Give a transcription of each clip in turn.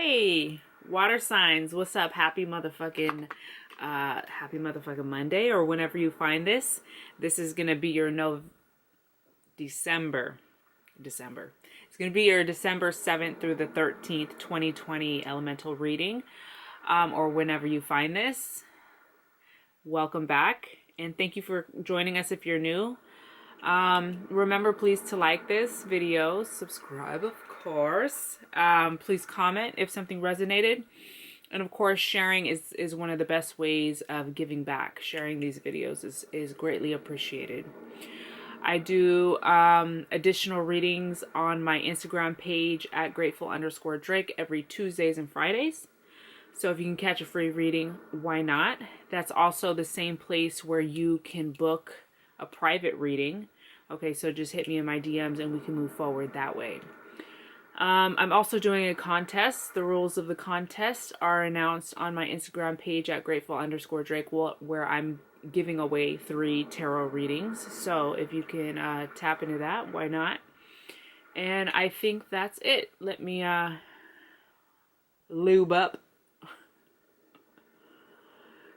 Hey, water signs, what's up? Happy motherfucking Monday, or whenever you find this. This is gonna be your December. It's gonna be your December 7th through the 13th, 2020 elemental reading, or whenever you find this. Welcome back, and thank you for joining us if you're new. Remember, please, to like this video, subscribe, of course. Please comment if something resonated. And of course, sharing is one of the best ways of giving back. Sharing these videos is greatly appreciated. I do additional readings on my Instagram page at grateful_Drake every Tuesdays and Fridays. So if you can catch a free reading, why not? That's also the same place where you can book a private reading. Okay, so just hit me in my DMs and we can move forward that way. I'm also doing a contest. The rules of the contest are announced on my Instagram page at grateful_Drake, where I'm giving away 3 tarot readings. So if you can tap into that, why not? And I think that's it. Let me lube up.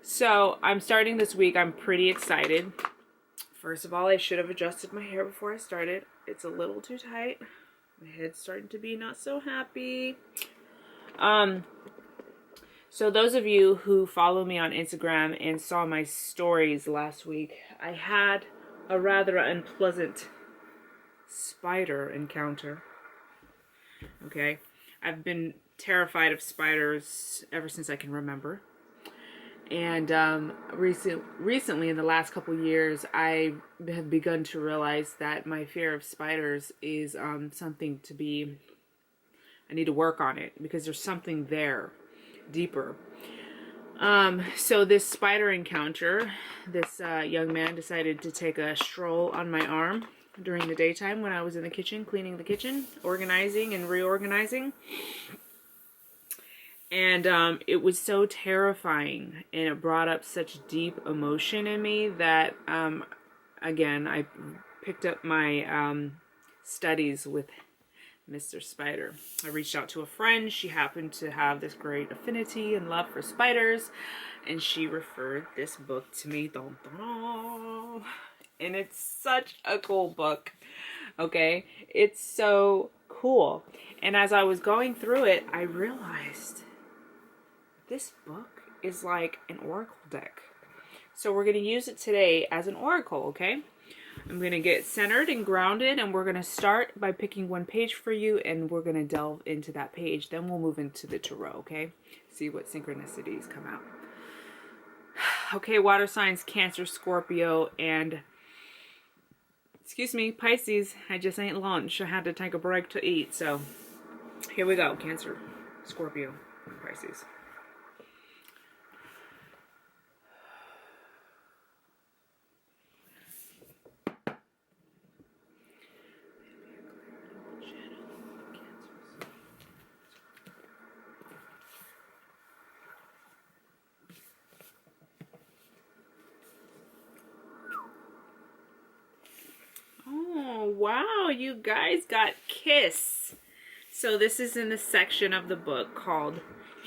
So I'm starting this week. I'm pretty excited. First of all, I should have adjusted my hair before I started. It's a little too tight. My head's starting to be not so happy. So those of you who follow me on Instagram and saw my stories last week, I had a rather unpleasant spider encounter. Okay. I've been terrified of spiders ever since I can remember. And recently, in the last couple years, I have begun to realize that my fear of spiders is something to be... I need to work on it because there's something there, deeper. So this spider encounter, this young man decided to take a stroll on my arm during the daytime when I was in the kitchen, cleaning the kitchen, organizing and reorganizing. And it was so terrifying, and it brought up such deep emotion in me that, again, I picked up my studies with Mr. Spider. I reached out to a friend. She happened to have this great affinity and love for spiders, and she referred this book to me. Dun, dun. And it's such a cool book, okay? It's so cool. And as I was going through it, I realized... this book is like an oracle deck. So we're going to use it today as an oracle, okay? I'm going to get centered and grounded, and we're going to start by picking one page for you, and we're going to delve into that page. Then we'll move into the tarot, okay? See what synchronicities come out. Okay, water signs, Cancer, Scorpio, and... excuse me, Pisces. I just ate lunch. I had to take a break to eat, so... here we go, Cancer, Scorpio, Pisces. Oh, wow, you guys got Kiss. So this is in the section of the book called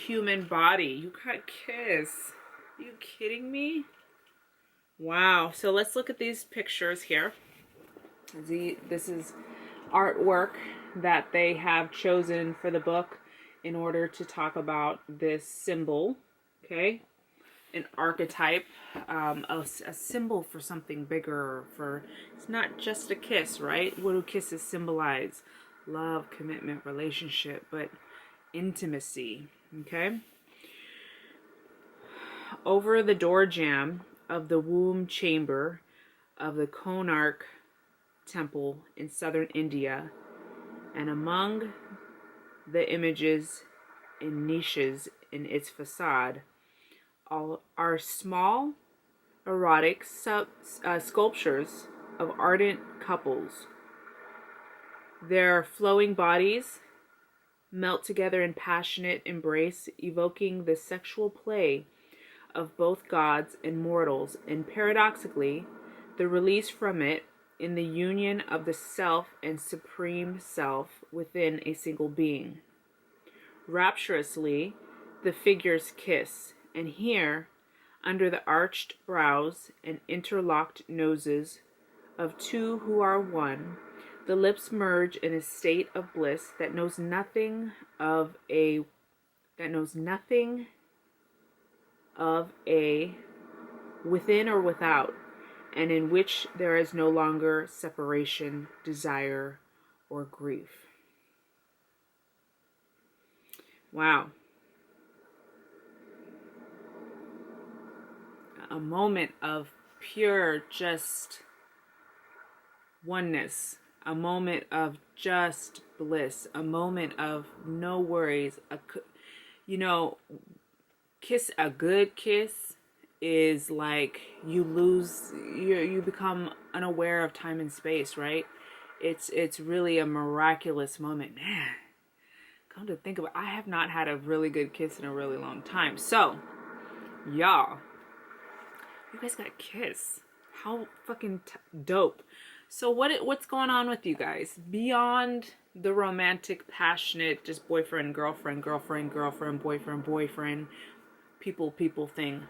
Human Body. You got Kiss. Are you kidding me? Wow. So let's look at these pictures here. This is artwork that they have chosen for the book in order to talk about this symbol. Okay. An archetype, a symbol for something bigger. For it's not just a kiss, right? What do kisses symbolize? Love, commitment, relationship, but intimacy. Okay. Over the door jamb of the womb chamber of the Konark temple in southern India, and among the images and niches in its facade, all are small erotic sculptures of ardent couples. Their flowing bodies melt together in passionate embrace, evoking the sexual play of both gods and mortals, and paradoxically, the release from it in the union of the self and supreme self within a single being. Rapturously, the figures kiss, and here, under the arched brows and interlocked noses of two who are one, the lips merge in a state of bliss that knows nothing of a within or without, and in which there is no longer separation, desire, or grief. Wow. A moment of pure just oneness, a moment of just bliss, a moment of no worries. A good kiss is like you become unaware of time and space, right? It's really a miraculous moment. Man, come to think of it, I have not had a really good kiss in a really long time. So, y'all, you guys got a kiss. How fucking dope. So what's going on with you guys? Beyond the romantic, passionate, just boyfriend, girlfriend, girlfriend, girlfriend, boyfriend, boyfriend, people thing.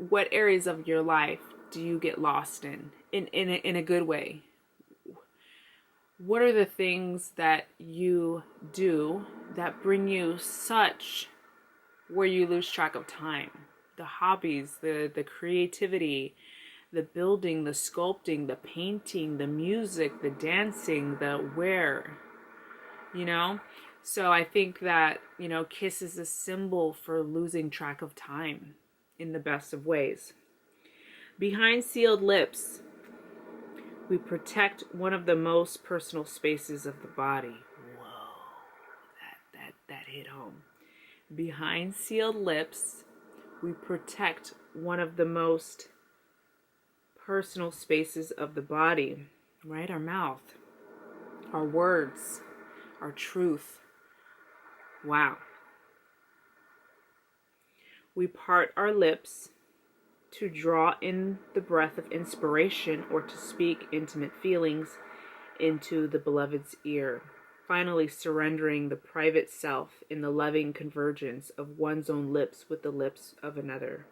What areas of your life do you get lost in a good way? What are the things that you do that bring you where you lose track of time? The hobbies, the creativity, the building, the sculpting, the painting, the music, the dancing, the where, So I think that, kiss is a symbol for losing track of time in the best of ways. Behind sealed lips, we protect one of the most personal spaces of the body. Whoa, that hit home. Behind sealed lips, we protect one of the most personal spaces of the body, right? Our mouth, our words, our truth. Wow. We part our lips to draw in the breath of inspiration or to speak intimate feelings into the beloved's ear, finally surrendering the private self in the loving convergence of one's own lips with the lips of another.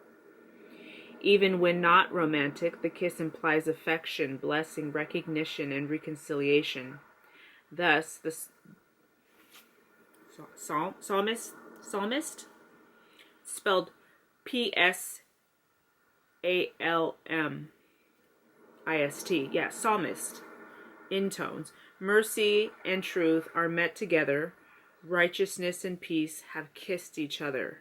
Even when not romantic, the kiss implies affection, blessing, recognition, and reconciliation. Thus, the psalmist, spelled Psalmist, psalmist, in tones. Mercy and truth are met together. Righteousness and peace have kissed each other.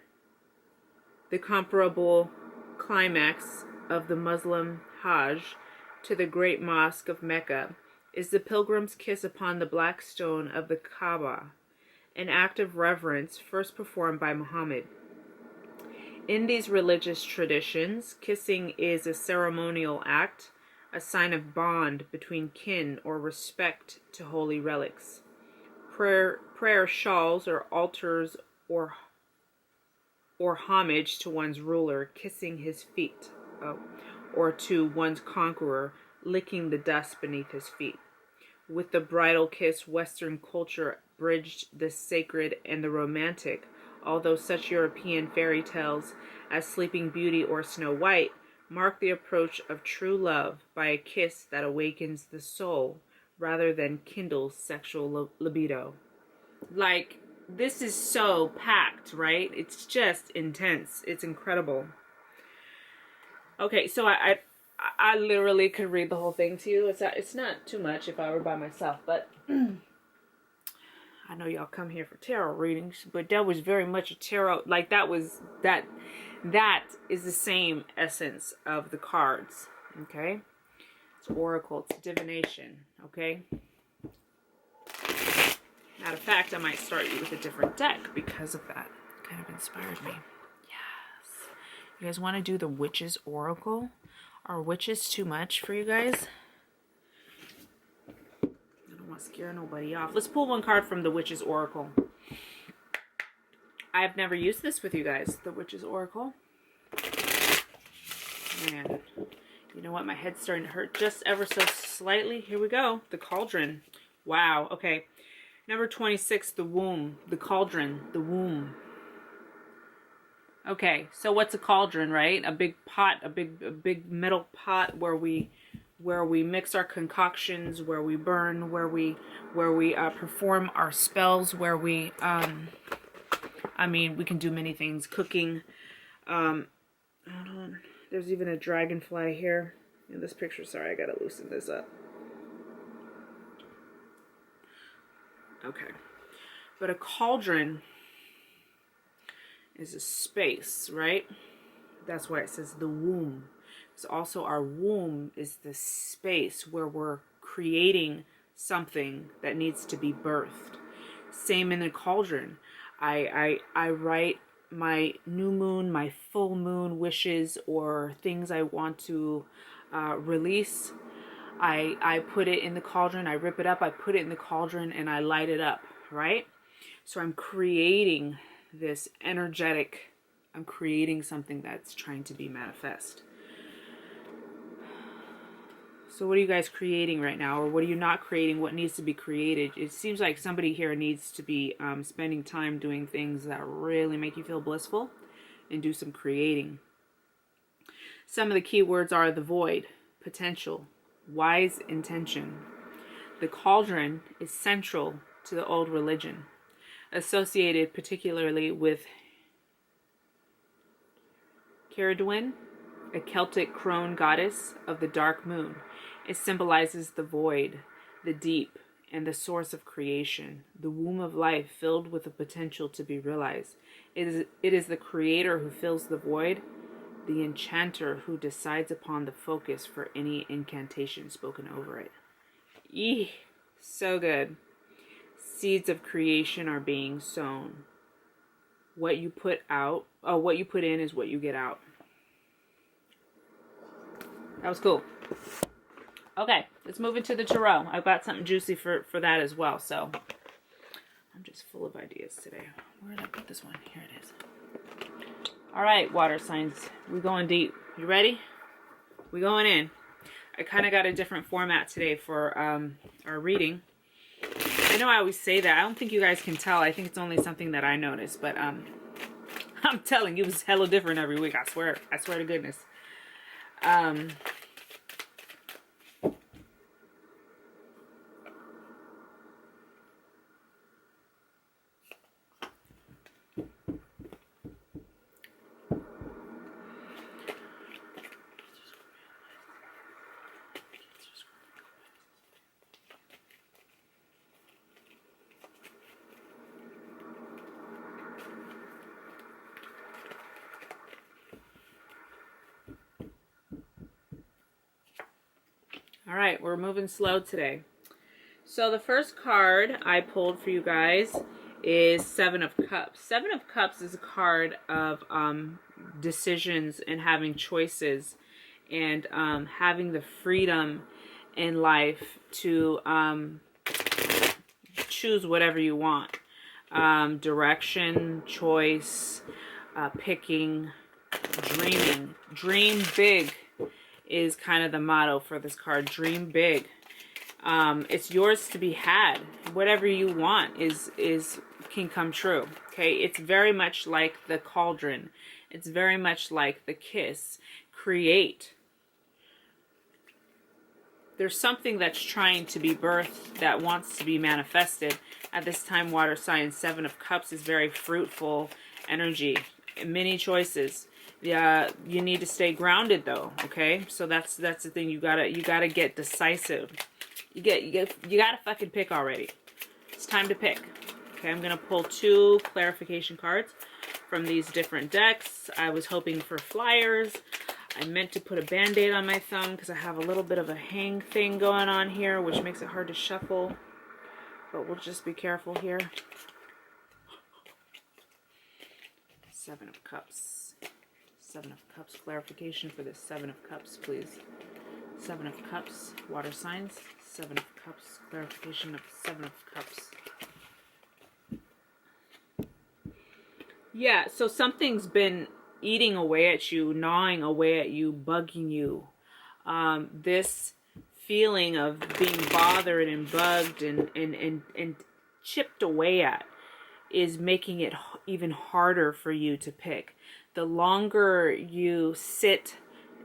The comparable climax of the Muslim Hajj to the great mosque of Mecca is the pilgrim's kiss upon the black stone of the Kaaba, an act of reverence first performed by Muhammad. In these religious traditions, kissing is a ceremonial act, a sign of bond between kin or respect to holy relics. Prayer shawls or altars or homage to one's ruler, kissing his feet, or to one's conqueror, licking the dust beneath his feet. With the bridal kiss, Western culture bridged the sacred and the romantic, although such European fairy tales as Sleeping Beauty or Snow White mark the approach of true love by a kiss that awakens the soul rather than kindles sexual libido. Like, this is so packed, right? It's just intense. It's incredible. Okay, so I literally could read the whole thing to you. It's not too much if I were by myself, but I know y'all come here for tarot readings, but that was very much a tarot. Like, that is the same essence of the cards. Okay, it's oracle, it's divination. Okay. Matter of fact, I might start you with a different deck because of that. It kind of inspired me. Yes. You guys want to do the Witch's Oracle? Are witches too much for you guys? I don't want to scare nobody off. Let's pull one card from the Witch's Oracle. I've never used this with you guys, the Witch's Oracle. Man, you know what? My head's starting to hurt just ever so slightly. Here we go. The Cauldron. Wow. Okay. Number 26, the womb, the cauldron, the womb. Okay, so what's a cauldron, right? A big pot, a big metal pot where we mix our concoctions, where we burn, where we perform our spells, where we I mean, we can do many things, cooking. Hold on. There's even a dragonfly here in this picture. Sorry, I got to loosen this up. Okay. But a cauldron is a space, right? That's why it says the womb. So also our womb is the space where we're creating something that needs to be birthed. Same in the cauldron. I write my new moon, my full moon wishes, or things I want to release. I put it in the cauldron, I rip it up, I put it in the cauldron, and I light it up, right? So I'm creating this energetic, I'm creating something that's trying to be manifest. So what are you guys creating right now? Or what are you not creating? What needs to be created? It seems like somebody here needs to be spending time doing things that really make you feel blissful and do some creating. Some of the key words are the void, potential, wise intention. The cauldron is central to the old religion, associated particularly with Ceridwen, a Celtic crone goddess of the dark moon. It symbolizes the void, the deep, and the source of creation, the womb of life filled with the potential to be realized. It is the creator who fills the void, the enchanter who decides upon the focus for any incantation spoken over it. Eeh, so good. Seeds of creation are being sown. What you put out, what you put in is what you get out. That was cool. Okay, let's move into the tarot. I've got something juicy for that as well. So I'm just full of ideas today. Where did I put this one? Here it is. All right, water signs. We're going deep. You ready? We're going in. I kind of got a different format today for our reading. I know I always say that. I don't think you guys can tell. I think it's only something that I notice. But I'm telling you, it's hella different every week. I swear. I swear to goodness. All right, we're moving slow today. So the first card I pulled for you guys is Seven of Cups. Seven of Cups is a card of decisions and having choices and having the freedom in life to choose whatever you want. Direction, choice, picking, dreaming. Dream big is kind of the motto for this card. Dream big. It's yours to be had. Whatever you want can come true. Okay, it's very much like the cauldron. It's very much like the kiss. Create. There's something that's trying to be birthed that wants to be manifested. At this time, water sign, Seven of Cups is very fruitful energy. Many choices. Yeah, you need to stay grounded though, okay? So that's the thing. You gotta get decisive. You gotta fucking pick already. It's time to pick. Okay, I'm gonna pull 2 clarification cards from these different decks. I was hoping for flyers. I meant to put a band-aid on my thumb because I have a little bit of a hang thing going on here, which makes it hard to shuffle. But we'll just be careful here. Seven of Cups. Seven of Cups. Clarification for this Seven of Cups, please. Seven of Cups. Water signs. Seven of Cups. Clarification of Seven of Cups. Yeah, so something's been eating away at you, gnawing away at you, bugging you. This feeling of being bothered and bugged and chipped away at is making it even harder for you to pick. The longer you sit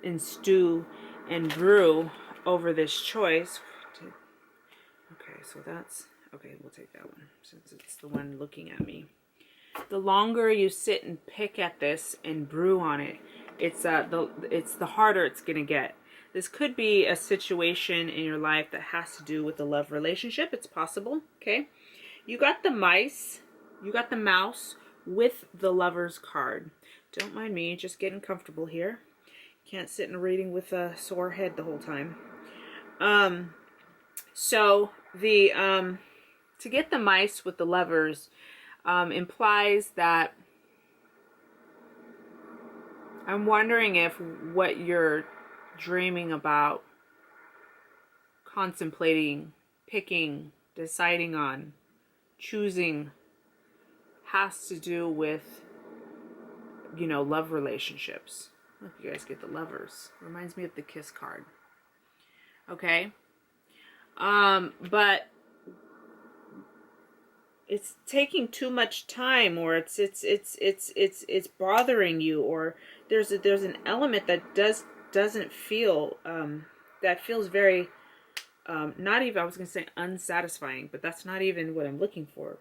and stew and brew over this choice. Okay, so that's, okay, we'll take that one since it's the one looking at me. The longer you sit and pick at this and brew on it, it's the harder it's going to get. This could be a situation in your life that has to do with a love relationship. It's possible, okay? You got the mice, you got the mouse with the Lover's card. Don't mind me, just getting comfortable here. Can't sit in a reading with a sore head the whole time. So the to get the mice with the Lovers implies that I'm wondering if what you're dreaming about, contemplating, picking, deciding on, choosing has to do with, you know, love relationships. Look, you guys get the Lovers. Reminds me of the Kiss card. Okay? But it's taking too much time, or it's bothering you, or there's an element that doesn't feel that feels very not even, I was going to say unsatisfying, but that's not even what I'm looking for.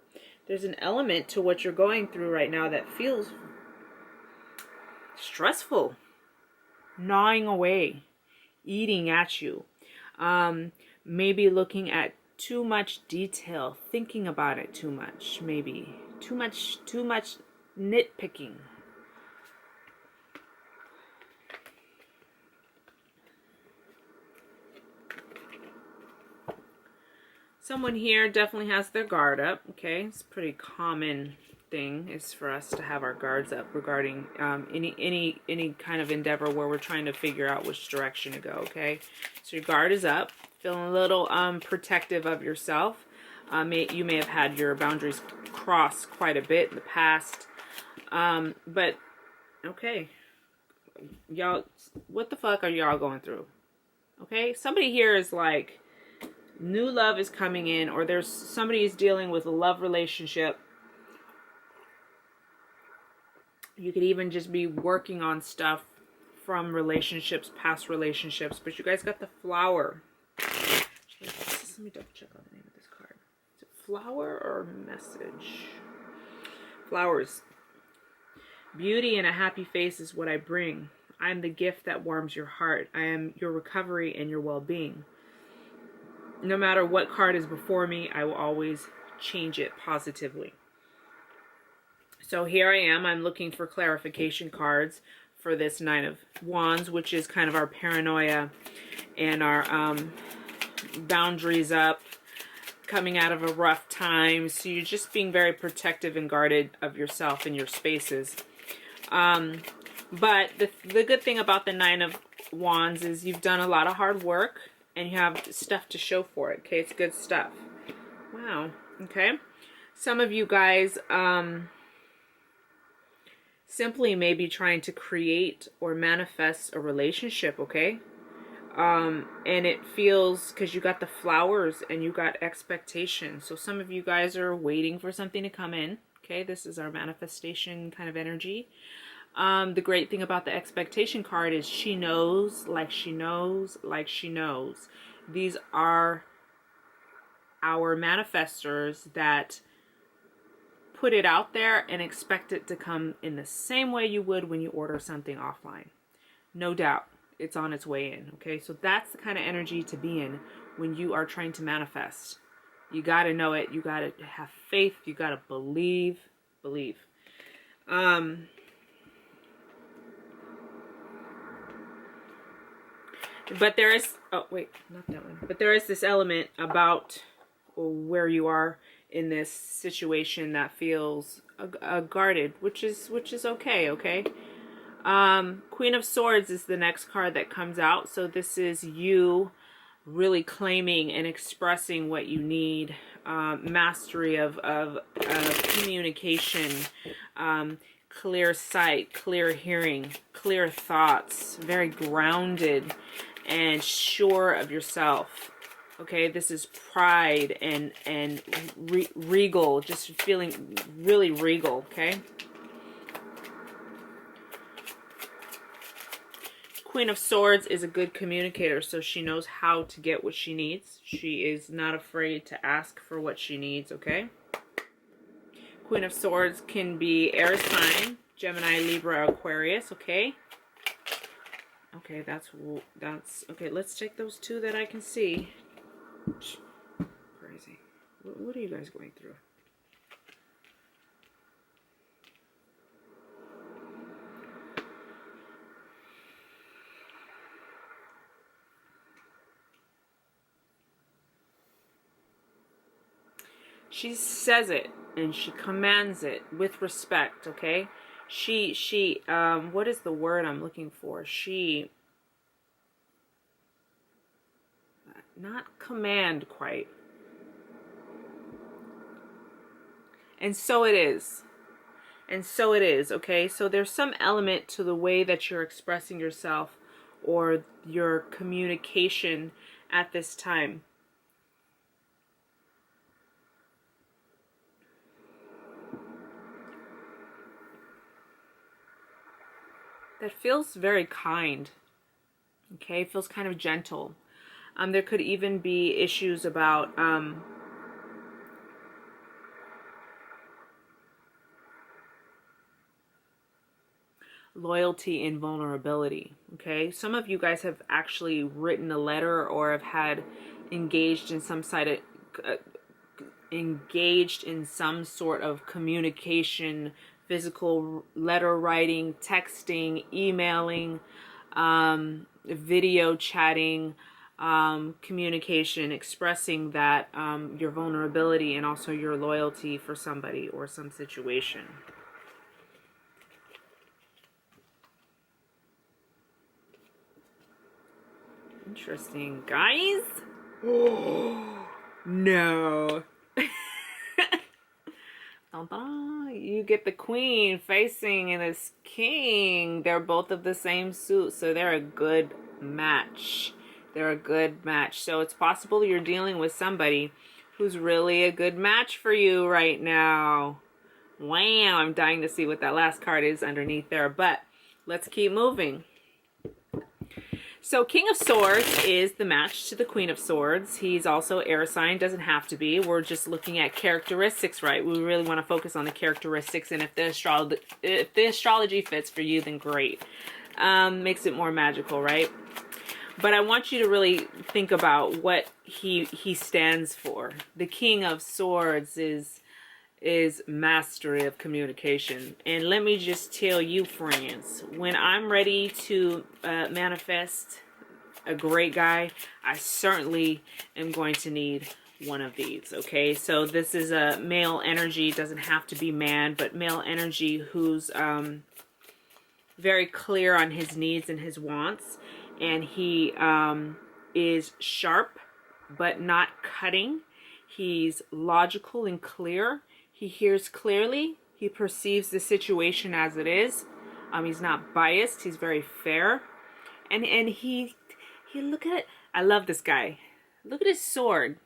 There's an element to what you're going through right now that feels stressful, gnawing away, eating at you. Maybe looking at too much detail, thinking about it too much, maybe too much nitpicking. Someone here definitely has their guard up, okay? It's a pretty common thing is for us to have our guards up regarding any kind of endeavor where we're trying to figure out which direction to go, okay? So your guard is up, feeling a little protective of yourself. You may have had your boundaries crossed quite a bit in the past, but okay, y'all, what the fuck are y'all going through? Okay, somebody here is like, new love is coming in, or there's somebody is dealing with a love relationship. You could even just be working on stuff from relationships, past relationships, but you guys got the Flower. Let me double check on the name of this card. Is it Flower or Message? Flowers. Beauty and a happy face is what I bring. I am the gift that warms your heart. I am your recovery and your well-being. No matter what card is before me, I will always change it positively. So here I am. I'm looking for clarification cards for this Nine of Wands, which is kind of our paranoia and our boundaries up, coming out of a rough time. So you're just being very protective and guarded of yourself and your spaces. But the good thing about the Nine of Wands is you've done a lot of hard work and you have stuff to show for it. Okay, it's good stuff. Wow. Okay. Some of you guys simply may be trying to create or manifest a relationship, okay? And it feels, because you got the Flowers and you got expectation. So some of you guys are waiting for something to come in. Okay, this is our manifestation kind of energy. The great thing about the expectation card is she knows, like she knows, like she knows. These are our manifestors that put it out there and expect it to come in the same way you would when you order something offline. No doubt, it's on its way in. Okay, so that's the kind of energy to be in when you are trying to manifest. You got to know it. You got to have faith. You got to believe. But there is, oh wait, not that one. But there is this element about where you are in this situation that feels guarded, which is okay, okay? Queen of Swords is the next card that comes out. So this is you really claiming and expressing what you need. Mastery of communication, clear sight, clear hearing, clear thoughts, very grounded. and sure of yourself. Okay, this is pride and regal, just feeling really regal, okay? Queen of Swords is a good communicator, so she knows how to get what she needs. She is not afraid to ask for what she needs, okay? Queen of Swords can be air sign, Gemini, Libra, Aquarius, okay? Okay, that's okay, let's take those two that I can see. Crazy. What are you guys going through? She says it and she commands it with respect, okay? She what is the word I'm looking for? She, not command quite. And so it is. And so it is, okay? So there's some element to the way that you're expressing yourself or your communication at this time. That feels very kind, okay? It feels kind of gentle. There could even be issues about loyalty and vulnerability, okay? Some of you guys have actually written a letter or have had engaged in some sort of communication, physical letter writing, texting, emailing, video chatting, communication, expressing that your vulnerability and also your loyalty for somebody or some situation. Interesting, guys. Oh, no. You get the queen facing this king. They're both of the same suit, so they're a good match. They're a good match. So it's possible you're dealing with somebody who's really a good match for you right now. Wow, I'm dying to see what that last card is underneath there, but let's keep moving. So King of Swords is the match to the Queen of Swords. He's also air sign, doesn't have to be. We're just looking at characteristics, right? We really want to focus on the characteristics, and if the astrology fits for you, then great. Makes it more magical, right? But I want you to really think about what he stands for. The King of Swords is mastery of communication. And let me just tell you, friends, when I'm ready to manifest a great guy, I certainly am going to need one of these, okay? So this is a male energy, doesn't have to be man, but male energy who's very clear on his needs and his wants, and he is sharp but not cutting. He's logical and clear. He hears clearly. He perceives the situation as it is. He's not biased. He's very fair. And he look at it. I love this guy. Look at his sword.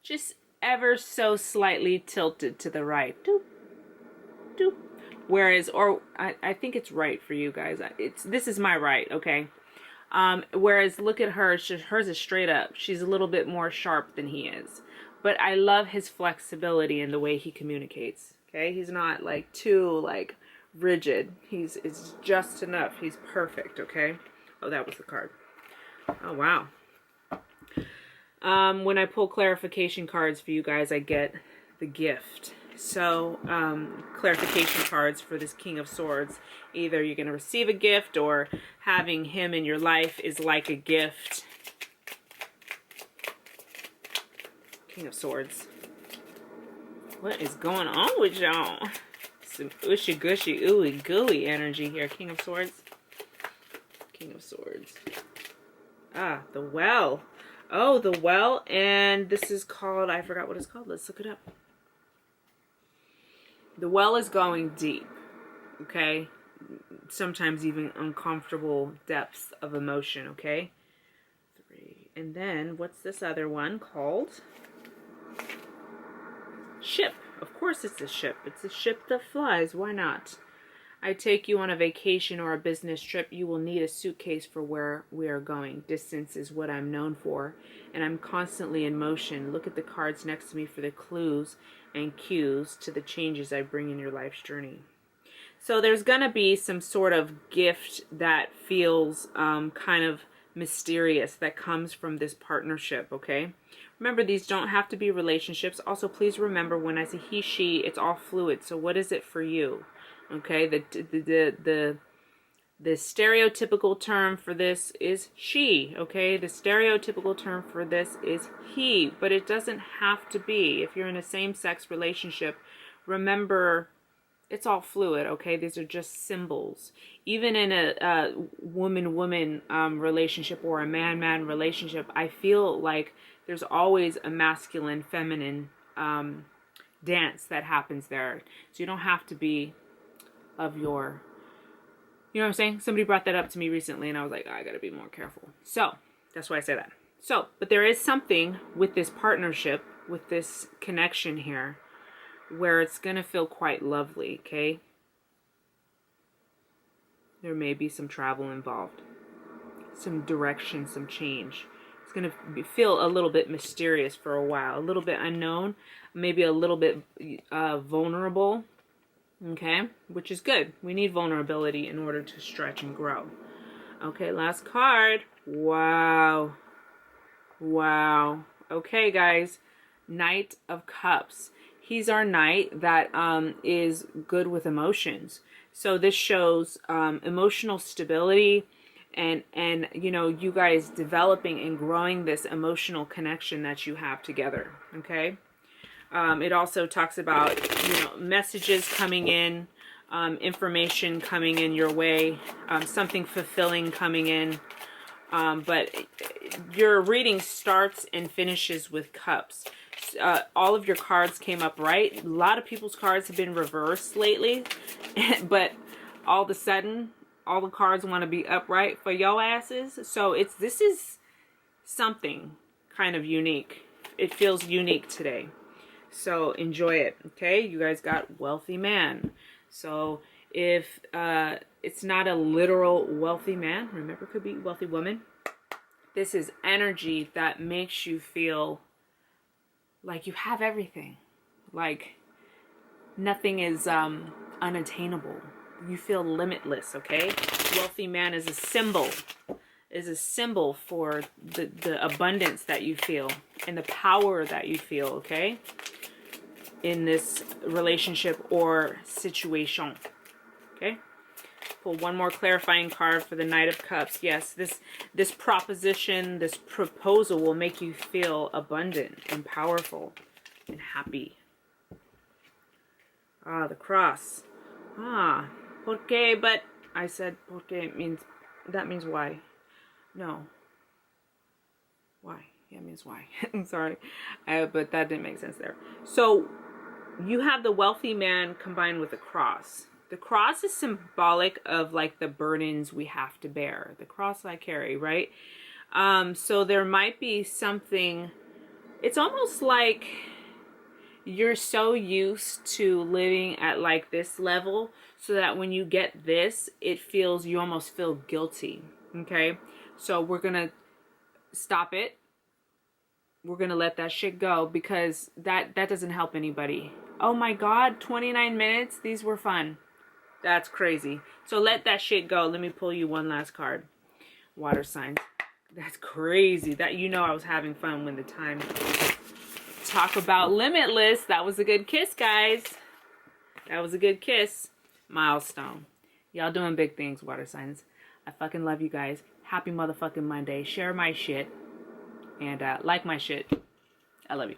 Just ever so slightly tilted to the right. Doop, doop. Whereas, or I think it's right for you guys. This is my right, okay? Whereas look at her. Hers is straight up. She's a little bit more sharp than he is. But I love his flexibility in the way he communicates. Okay, he's not like too like rigid. It's just enough. He's perfect. Okay. Oh, that was the card. Oh wow. When I pull clarification cards for you guys, I get the gift. So clarification cards for this King of Swords. Either you're going to receive a gift, or having him in your life is like a gift. King of Swords. What is going on with y'all? Some ushy gushy ooey gooey energy here. King of Swords. King of Swords. Ah, the Well. Oh, the Well. And this is called, I forgot what it's called. Let's look it up. The Well is going deep. Okay? Sometimes even uncomfortable depths of emotion. Okay? And then what's this other one called? Ship. Of course it's a ship. It's a ship that flies. Why not? I take you on a vacation or a business trip, you will need a suitcase for where we are going. Distance is what I'm known for, and I'm constantly in motion. Look at the cards next to me for the clues and cues to the changes I bring in your life's journey. So there's going to be some sort of gift that feels kind of mysterious that comes from this partnership, okay? Remember, these don't have to be relationships. Also, please remember, when I say he, she, it's all fluid. So what is it for you? Okay, the stereotypical term for this is she, okay? The stereotypical term for this is he, but it doesn't have to be. If you're in a same-sex relationship, remember, it's all fluid, okay? These are just symbols. Even in a woman-woman relationship or a man-man relationship, I feel like there's always a masculine-feminine dance that happens there. So you don't have to be of your, you know what I'm saying? Somebody brought that up to me recently and I was like, oh, I gotta be more careful. So that's why I say that. So, but there is something with this partnership, with this connection here, where it's gonna feel quite lovely, okay? There may be some travel involved, some direction, some change. It's gonna feel a little bit mysterious for a while, a little bit unknown, maybe a little bit vulnerable. Okay, which is good. We need vulnerability in order to stretch and grow. Okay, last card. Wow. Wow. Okay, guys. Knight of Cups. He's our knight that is good with emotions. So this shows emotional stability and you know, you guys developing and growing this emotional connection that you have together. Okay. It also talks about, you know, messages coming in, information coming in your way, something fulfilling coming in. But your reading starts and finishes with cups. All of your cards came up right. A lot of people's cards have been reversed lately, but all of a sudden, all the cards want to be upright for your asses. So this is something kind of unique. It feels unique today. So enjoy it, okay? You guys got wealthy man. So if it's not a literal wealthy man, remember, it could be wealthy woman. This is energy that makes you feel like you have everything. Like nothing is unattainable. You feel limitless, okay? Wealthy man is a symbol. Is a symbol for the abundance that you feel and the power that you feel, okay? In this relationship or situation. Okay? Pull one more clarifying card for the Knight of Cups. Yes, this proposition, this proposal will make you feel abundant and powerful and happy. Ah, the cross. Ah, porque, but I said porque means, that means why. No. Why? Yeah, it means why. I'm sorry. But that didn't make sense there. So, you have the wealthy man combined with the cross. The cross is symbolic of like the burdens we have to bear. The cross I carry, right? So there might be something, it's almost like you're so used to living at like this level so that when you get this, it feels, you almost feel guilty. Okay? So we're going to stop it. We're going to let that shit go because that doesn't help anybody. Oh my God, 29 minutes. These were fun. That's crazy. So let that shit go. Let me pull you one last card. Water signs. That's crazy. That, you know, I was having fun when the time. Talk about limitless. That was a good kiss, guys. That was a good kiss. Milestone. Y'all doing big things, water signs. I fucking love you guys. Happy motherfucking Monday. Share my shit. And like my shit. I love you.